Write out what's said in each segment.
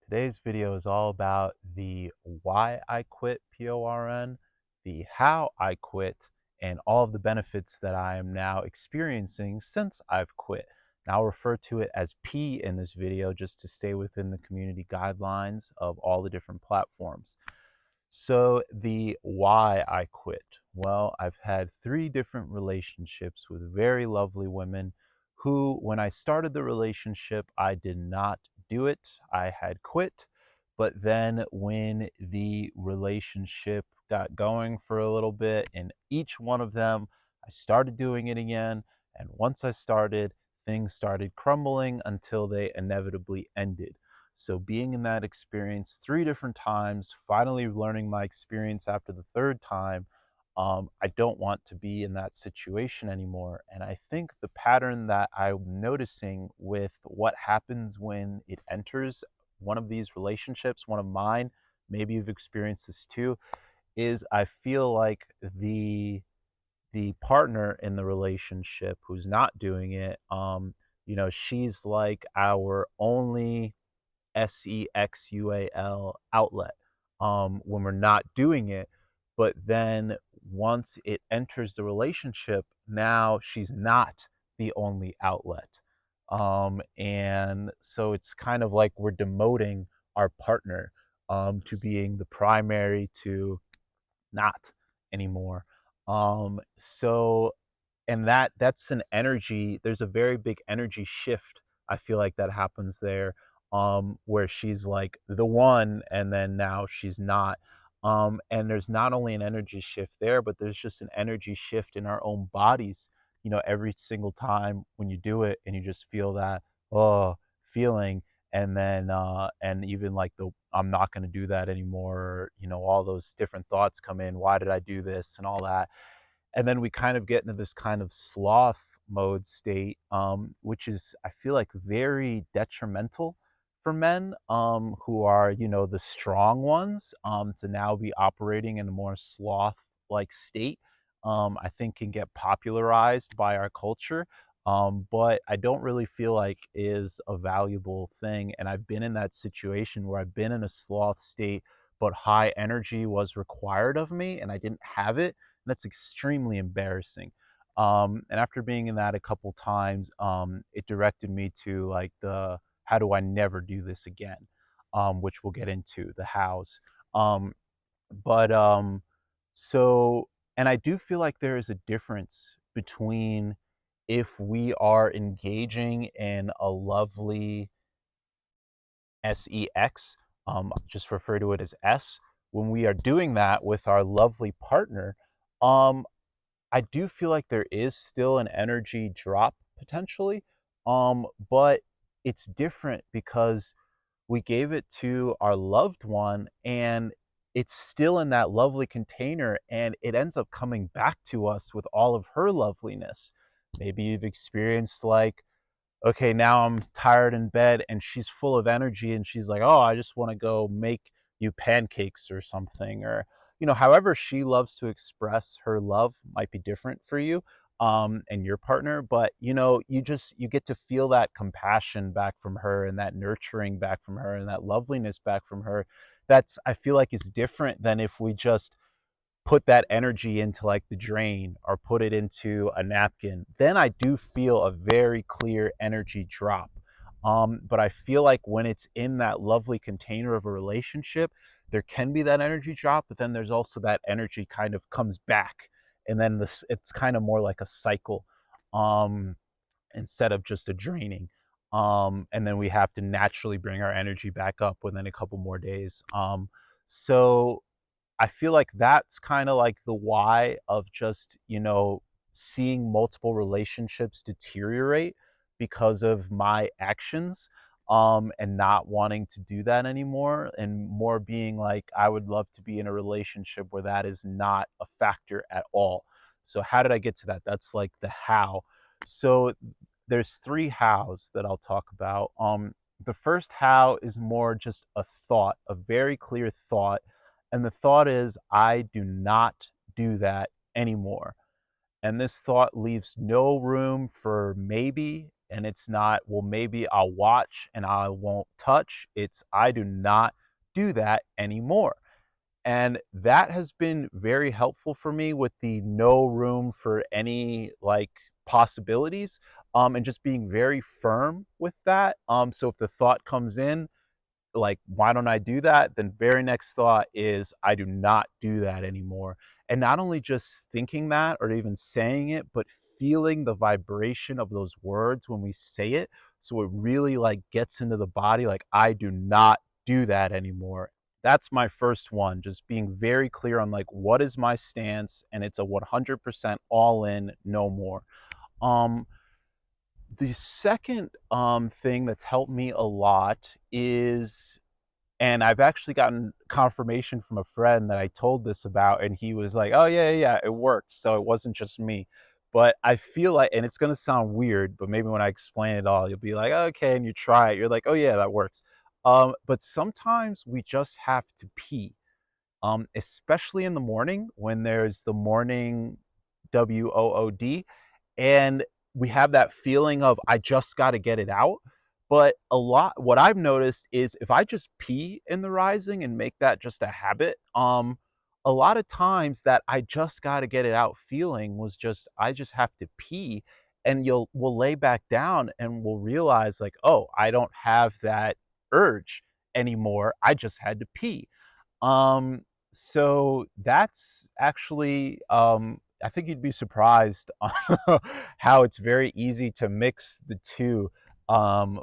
Today's video is all about the why I quit PORN, the how I quit, and all of the benefits that I am now experiencing since I've quit. And I'll refer to it as P in this video just to stay within the community guidelines of all the different platforms. So the why I quit. Well, I've had 3 different relationships with very lovely women who, when I started the relationship, I did not do it. I had quit. But then when the relationship got going for a little bit, in each one of them, I started doing it again. And once I started, things started crumbling until they inevitably ended. So being in that experience 3 different times, finally learning my experience after the 3rd time, I don't want to be in that situation anymore. And I think the pattern that I'm noticing with what happens when it enters one of these relationships, one of mine, maybe you've experienced this too, is I feel like the partner in the relationship who's not doing it, she's like our only sexual outlet when we're not doing it. But then once it enters the relationship, now she's not the only outlet. And so it's kind of like we're demoting our partner to being the primary to not anymore. So and that's an energy, there's a very big energy shift I feel like that happens there, where she's like the one and then now she's not. And there's not only an energy shift there, but there's just an energy shift in our own bodies, every single time when you do it, and you just feel that oh feeling. And then and even like the I'm not going to do that anymore, all those different thoughts come in, why did I do this and all that. And then we kind of get into this kind of sloth mode state, which is, I feel like, very detrimental for men who are, the strong ones, to now be operating in a more sloth like state. I think can get popularized by our culture, but I don't really feel like is a valuable thing. And I've been in that situation where I've been in a sloth state, but high energy was required of me and I didn't have it. That's extremely embarrassing. And after being in that a couple times, it directed me to like the how do I never do this again, which we'll get into the hows. Um, but so, and I do feel like there is a difference between if we are engaging in a lovely sex, just refer to it as S. When we are doing that with our lovely partner, um, I do feel like there is still an energy drop potentially, but it's different because we gave it to our loved one and it's still in that lovely container and it ends up coming back to us with all of her loveliness. Maybe you've experienced like, okay, now I'm tired in bed and she's full of energy and she's like, oh, I just want to go make you pancakes or something. Or, however she loves to express her love might be different for you and your partner. But, you get to feel that compassion back from her and that nurturing back from her and that loveliness back from her. That's, I feel like it's different than if we just put that energy into like the drain or put it into a napkin, then I do feel a very clear energy drop. But I feel like when it's in that lovely container of a relationship, there can be that energy drop, but then there's also that energy kind of comes back. And then it's kind of more like a cycle um, instead of just a draining. And then we have to naturally bring our energy back up within a couple more days. So I feel like that's kind of like the why of just, seeing multiple relationships deteriorate because of my actions, and not wanting to do that anymore and more being like I would love to be in a relationship where that is not a factor at all. So how did I get to that? That's like the how. So there's 3 hows that I'll talk about. The first how is more just a thought, a very clear thought, and the thought is, I do not do that anymore. And this thought leaves no room for maybe, and it's not, well, maybe I'll watch and I won't touch. It's, I do not do that anymore. And that has been very helpful for me with the no room for any like possibilities, and just being very firm with that. So if the thought comes in, like, why don't I do that? Then very next thought is, I do not do that anymore. And not only just thinking that or even saying it, but feeling the vibration of those words when we say it. So it really like gets into the body, like, I do not do that anymore. That's my first one, just being very clear on like, what is my stance? And it's a 100% all in, no more. Um, the second thing that's helped me a lot is, and I've actually gotten confirmation from a friend that I told this about, and he was like, "Oh yeah, yeah, yeah, it worked." So it wasn't just me. But I feel like, and it's gonna sound weird, but maybe when I explain it all, you'll be like, "Okay," and you try it. You're like, "Oh yeah, that works." But sometimes we just have to pee, especially in the morning when there's the morning WOOD, and we have that feeling of, I just got to get it out. But a lot, what I've noticed is if I just pee in the rising and make that just a habit, a lot of times that I just got to get it out feeling was just, I just have to pee. And we'll lay back down and we'll realize like, oh, I don't have that urge anymore. I just had to pee. um, so that's actually, I think you'd be surprised on how it's very easy to mix the two,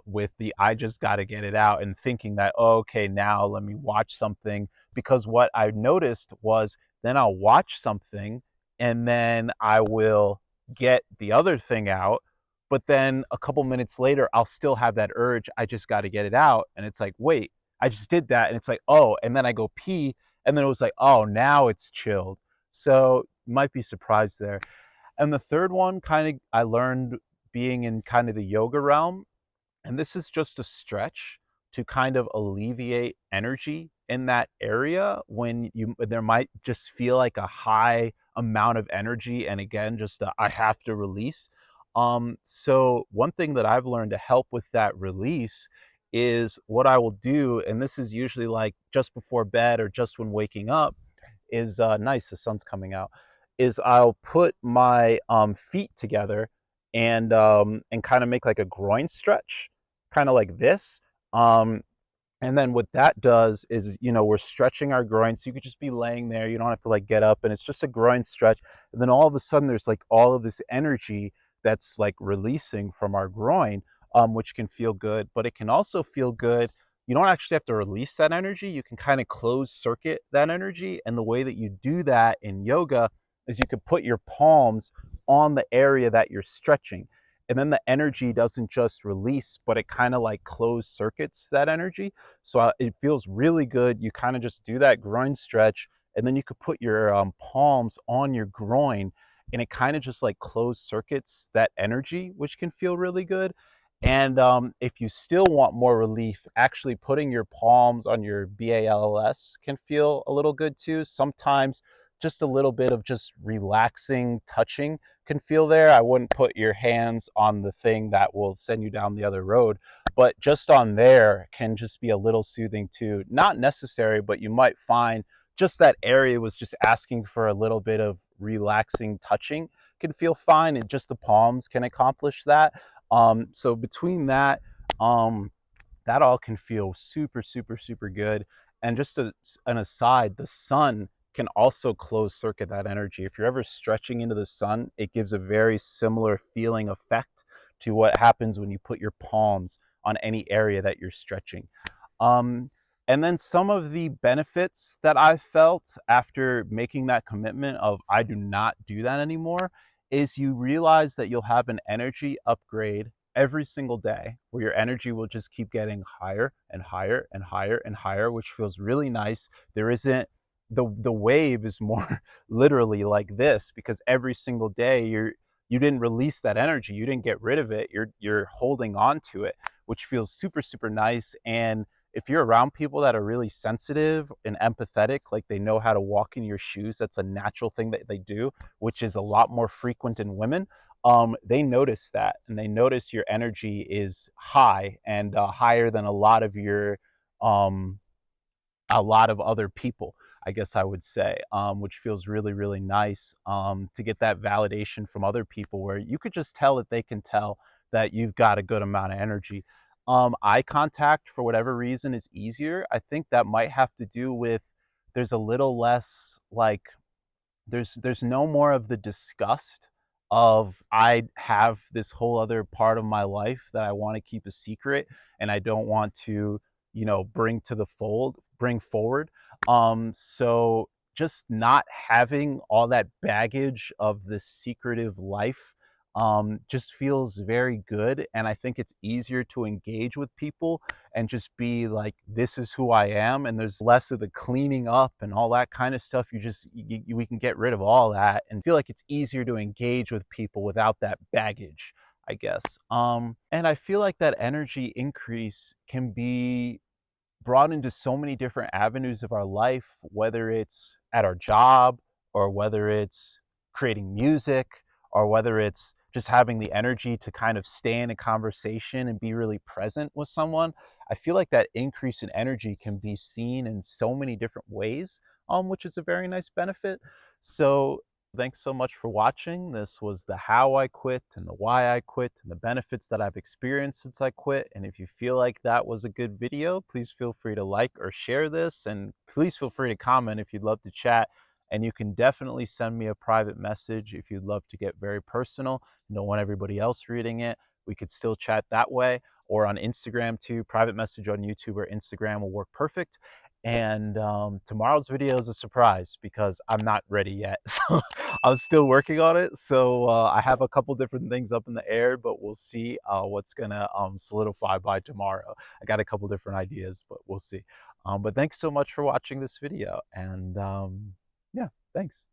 with the, I just got to get it out, and thinking that, oh, okay, now let me watch something. Because what I noticed was, then I'll watch something and then I will get the other thing out. But then a couple minutes later, I'll still have that urge. I just got to get it out. And it's like, wait, I just did that, and it's like, oh, and then I go pee, and then it was like, oh, now it's chilled. So you might be surprised there. And the third one, kind of, I learned being in kind of the yoga realm, and this is just a stretch to kind of alleviate energy in that area when you, there might just feel like a high amount of energy, and again, just a, I have to release. So one thing that I've learned to help with that release is what I will do, and this is usually like just before bed or just when waking up, is nice, the sun's coming out, is I'll put my feet together and kind of make like a groin stretch, kind of like this. Um, and then what that does is, we're stretching our groin. So you could just be laying there. You don't have to like get up, and it's just a groin stretch. And then all of a sudden, there's like all of this energy that's like releasing from our groin, which can feel good. But it can also feel good. You don't actually have to release that energy. You can kind of close circuit that energy. And the way that you do that in yoga is, you could put your palms on the area that you're stretching. And then the energy doesn't just release, but it kind of like close circuits that energy. So it feels really good. You kind of just do that groin stretch, and then you could put your palms on your groin, and it kind of just like close circuits that energy, which can feel really good. And if you still want more relief, actually putting your palms on your BALS can feel a little good too. Sometimes just a little bit of just relaxing touching can feel there. I wouldn't put your hands on the thing that will send you down the other road, but just on there can just be a little soothing too. Not necessary, but you might find just that area was just asking for a little bit of relaxing touching can feel fine, and just the palms can accomplish that. So between that, um, that all can feel super, super, super good. And just an aside, the sun can also close circuit that energy. If you're ever stretching into the sun, it gives a very similar feeling effect to what happens when you put your palms on any area that you're stretching. Um, and then some of the benefits that I felt after making that commitment of, I do not do that anymore, is you realize that you'll have an energy upgrade every single day, where your energy will just keep getting higher and higher and higher and higher, which feels really nice. There isn't, the wave is more literally like this, because every single day you didn't release that energy, you didn't get rid of it, you're holding on to it, which feels super, super nice. And if you're around people that are really sensitive and empathetic, like they know how to walk in your shoes, that's a natural thing that they do, which is a lot more frequent in women. They notice that, and they notice your energy is high, and higher than um, a lot of other people, I guess I would say, which feels really, really nice, to get that validation from other people where you could just tell that they can tell that you've got a good amount of energy. Eye contact, for whatever reason, is easier. I think that might have to do with there's a little less like there's no more of the disgust of I have this whole other part of my life that I want to keep a secret and I don't want to, bring forward. So just not having all that baggage of this secretive life just feels very good, and I think it's easier to engage with people and just be like, this is who I am, and there's less of the cleaning up and all that kind of stuff. We can get rid of all that and feel like it's easier to engage with people without that baggage, I guess. And I feel like that energy increase can be brought into so many different avenues of our life, whether it's at our job, or whether it's creating music, or whether it's just having the energy to kind of stay in a conversation and be really present with someone. I feel like that increase in energy can be seen in so many different ways, which is a very nice benefit. So thanks so much for watching. This was the how I quit and the why I quit and the benefits that I've experienced since I quit. And if you feel like that was a good video, please feel free to like or share this. And please feel free to comment if you'd love to chat. And you can definitely send me a private message if you'd love to get very personal. You don't want everybody else reading it. We could still chat that way, or on Instagram too. Private message on YouTube or Instagram will work perfect. And tomorrow's video is a surprise because I'm not ready yet. So I'm still working on it. So I have a couple different things up in the air, but we'll see what's gonna solidify by tomorrow. I got a couple different ideas, but we'll see. But thanks so much for watching this video. And yeah, thanks.